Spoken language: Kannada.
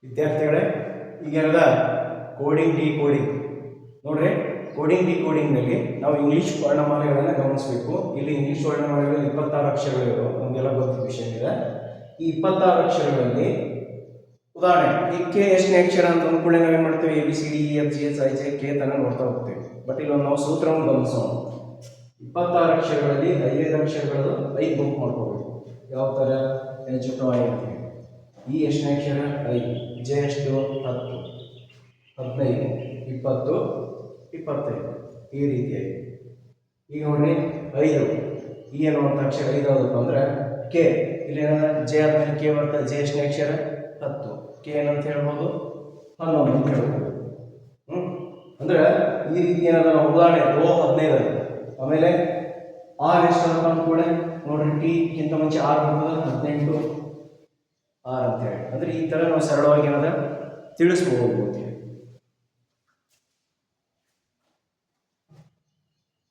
ವಿದ್ಯಾರ್ಥಿಗಳೇ, ಈಗೇನದ ಕೋಡಿಂಗ್ ಡಿಕೋಡಿಂಗ್ ನೋಡ್ರಿ. ಕೋಡಿಂಗ್ ಡಿಕೋಡಿಂಗ್ನಲ್ಲಿ ನಾವು ಇಂಗ್ಲೀಷ್ ವರ್ಣಮಾಲೆಗಳನ್ನು ಗಮನಿಸಬೇಕು. ಇಲ್ಲಿ ಇಂಗ್ಲೀಷ್ ವರ್ಣಮಾಲೆಗಳಲ್ಲಿ 26 ಅಕ್ಷರಗಳಿವೆ, ನಮಗೆಲ್ಲ ಗೊತ್ತಿದ್ದ ವಿಷಯ ಇದೆ. ಈ 26 ಅಕ್ಷರಗಳಲ್ಲಿ ಉದಾಹರಣೆ ಈ ಕೆ ಎಷ್ಟನೇ ಅಕ್ಷರ ಅಂತ ಅಂದ್ಕೊಳ್ಳಿ, ನಾವೇನು ಮಾಡ್ತೇವೆ, ABCDEFGHIJ ಕೆ ತನಕ ನೋಡ್ತಾ ಹೋಗ್ತೇವೆ. ಬಟ್ ಇಲ್ಲೊಂದು ನಾವು ಸೂತ್ರವನ್ನು ಗಮನಿಸೋಣ. 26 ಅಕ್ಷರಗಳಲ್ಲಿ 5 ಅಕ್ಷರಗಳು 5 ಗುಂಪು ಮಾಡ್ಕೋಬೇಕು. ಯಾವ ಥರ ಆಗಿರ್ತೀವಿ. ಈ ಎಷ್ಟನೇ ಅಕ್ಷರ 5, ಜೆ ಎಷ್ಟು 10, 15, 20, 25 ಈ ರೀತಿಯಾಗಿ. ಈಗ ನೋಡ್ರಿ 5 ಈ ಅನ್ನುವಂಥ ಅಕ್ಷರ 5 ಯಾವುದಪ್ಪ ಅಂದ್ರೆ ಕೆ. ಇಲ್ಲಿ ಏನಾದ ಜೆ ಆದ್ಮೇಲೆ ಕೆ ಬರ್ತದೆ. ಜೆ ಎಷ್ಟನೇ ಅಕ್ಷರ 10, ಕೆ ಏನಂತ ಹೇಳ್ಬೋದು 11 ಅಂತ ಹೇಳ್ಬೋದು. ಅಂದ್ರೆ ಈ ರೀತಿ ಏನಾದ ನಾವು ಉದಾಹರಣೆ ರೋ 15, ಆಮೇಲೆ ಆರ್ ಎಷ್ಟಪ್ಪ ಅಂದ್ಕೂಡ ನೋಡ್ರಿ ಟಿಗಿಂತ ಮುಂಚೆ ಆರ್ ಬರ್ತದೆ 18 ಆರ್ ಅಂತ ಹೇಳಿ. ಅಂದ್ರೆ ಈ ತರ ನಾವು ಸರಳವಾಗಿ ಏನದ ತಿಳಿಸ್ಬೋದು.